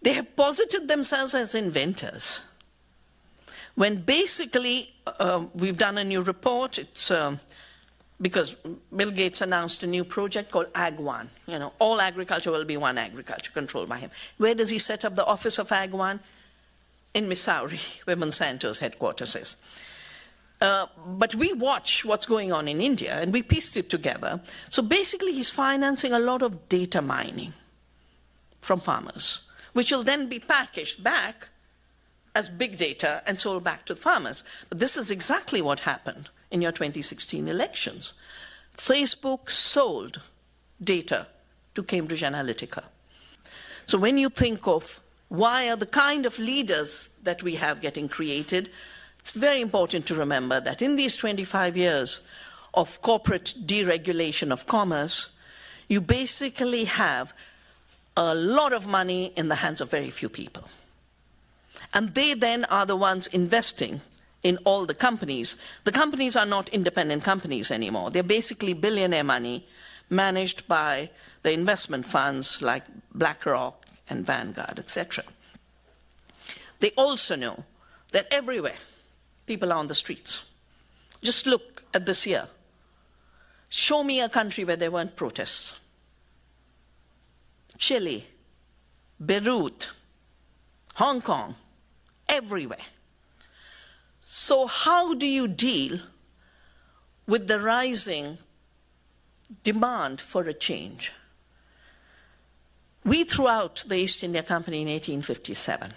They have posited themselves as inventors, when basically we've done a new report. It's because Bill Gates announced a new project called Ag One. You know, all agriculture will be one agriculture controlled by him. Where does he set up the office of Ag One? In Missouri, where Monsanto's headquarters is. But we watch what's going on in India, and we pieced it together. So basically, he's financing a lot of data mining from farmers, which will then be packaged back as big data and sold back to the farmers. But this is exactly what happened in your 2016 elections. Facebook sold data to Cambridge Analytica. So when you think of why are the kind of leaders that we have getting created, it's very important to remember that in these 25 years of corporate deregulation of commerce, you basically have a lot of money in the hands of very few people. And they then are the ones investing in all the companies. The companies are not independent companies anymore. They're basically billionaire money managed by the investment funds like BlackRock and Vanguard, etc. They also know that everywhere people are on the streets. Just look at this year. Show me a country where there weren't protests. Chile, Beirut, Hong Kong, everywhere. So how do you deal with the rising demand for a change? We threw out the East India Company in 1857.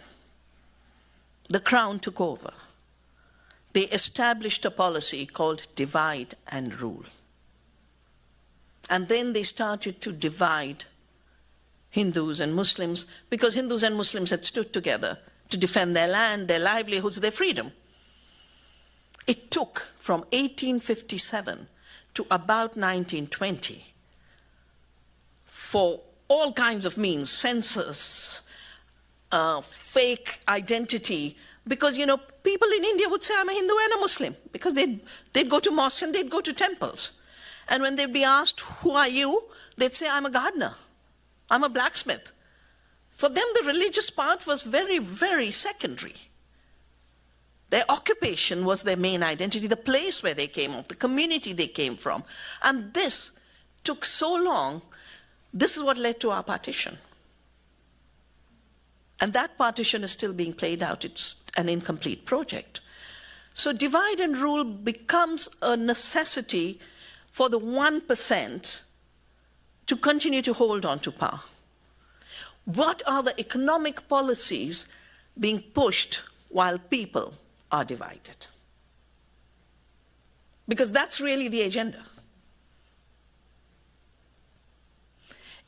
The Crown took over. They established a policy called divide and rule. And then they started to divide Hindus and Muslims, because Hindus and Muslims had stood together to defend their land, their livelihoods, their freedom. It took from 1857 to about 1920 for all kinds of means, census, fake identity, because, you know, people in India would say, I'm a Hindu and a Muslim, because they'd go to mosques and they'd go to temples. And when they'd be asked, who are you? They'd say, I'm a gardener. I'm a blacksmith. For them, the religious part was very, very secondary. Their occupation was their main identity, the place where they came from, the community they came from. And this took so long. This is what led to our partition. And that partition is still being played out. It's an incomplete project. So divide and rule becomes a necessity for the 1% to continue to hold on to power. What are the economic policies being pushed while people are divided? Because that's really the agenda.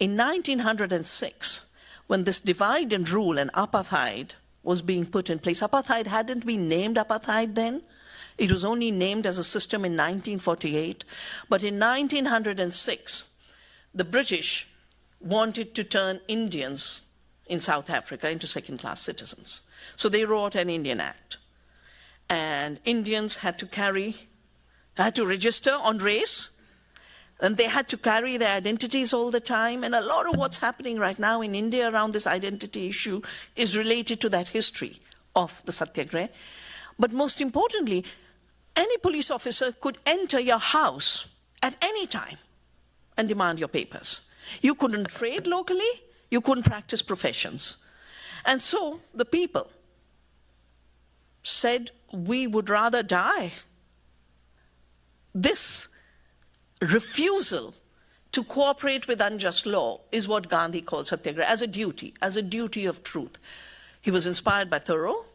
In 1906, when this divide and rule and apartheid was being put in place, apartheid hadn't been named apartheid then. It was only named as a system in 1948. But in 1906, the British wanted to turn Indians in South Africa into second-class citizens. So they wrote an Indian Act. And Indians had to register on race, and they had to carry their identities all the time. And a lot of what's happening right now in India around this identity issue is related to that history of the Satyagraha. But most importantly, any police officer could enter your house at any time and demand your papers. You couldn't trade locally, you couldn't practice professions. And so the people said, we would rather die. This refusal to cooperate with unjust law is what Gandhi called Satyagraha, as a duty of truth. He was inspired by Thoreau,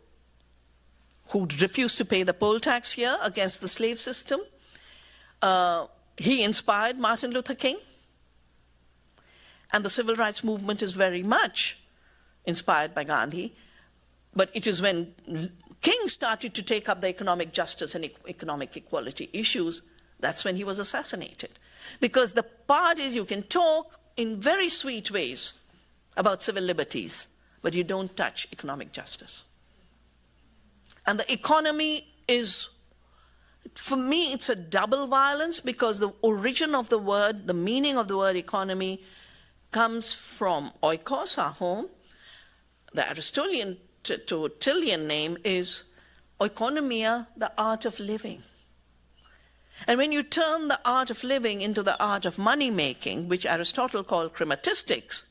who refused to pay the poll tax here against the slave system. He inspired Martin Luther King. And the civil rights movement is very much inspired by Gandhi. But it is when King started to take up the economic justice and economic equality issues, that's when he was assassinated. Because the part is, you can talk in very sweet ways about civil liberties, but you don't touch economic justice. And the economy is, for me, it's a double violence, because the origin of the word, the meaning of the word economy, comes from oikos, our home, the Aristotelian name is oikonomia, the art of living. And when you turn the art of living into the art of money-making, which Aristotle called chrematistics,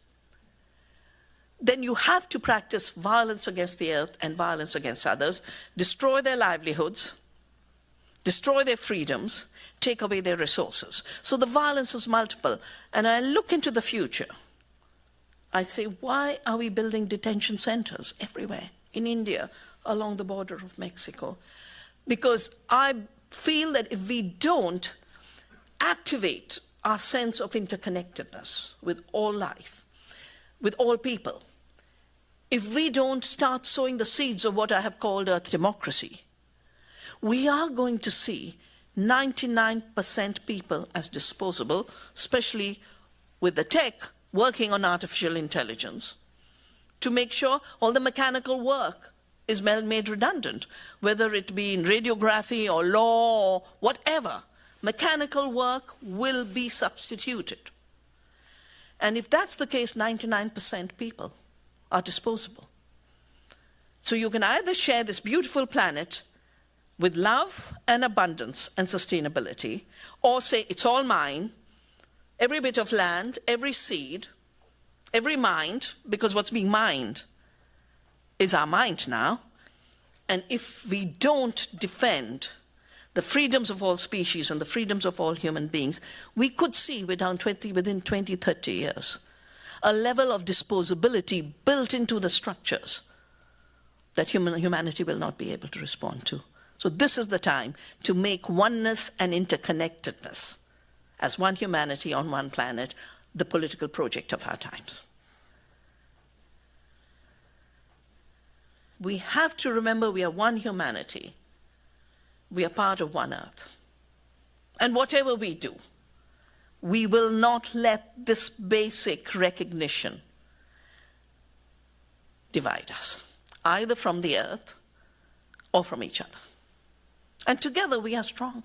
then you have to practice violence against the earth and violence against others, destroy their livelihoods, destroy their freedoms, take away their resources. So the violence is multiple. And I look into the future. I say, why are we building detention centers everywhere? In India, along the border of Mexico. Because I feel that if we don't activate our sense of interconnectedness with all life, with all people, if we don't start sowing the seeds of what I have called earth democracy, we are going to see 99% people as disposable, especially with the tech working on artificial intelligence, to make sure all the mechanical work is made redundant, whether it be in radiography or law or whatever. Mechanical work will be substituted. And if that's the case, 99% people are disposable. So you can either share this beautiful planet with love and abundance and sustainability, or say it's all mine, every bit of land, every seed, every mind, because what's being mined is our mind now. And if we don't defend the freedoms of all species and the freedoms of all human beings, we could see within 20, 30 years, a level of disposability built into the structures that humanity will not be able to respond to. So this is the time to make oneness and interconnectedness as one humanity on one planet the political project of our times. We have to remember we are one humanity. We are part of one earth. And whatever we do, we will not let this basic recognition divide us, either from the earth or from each other. And together we are strong.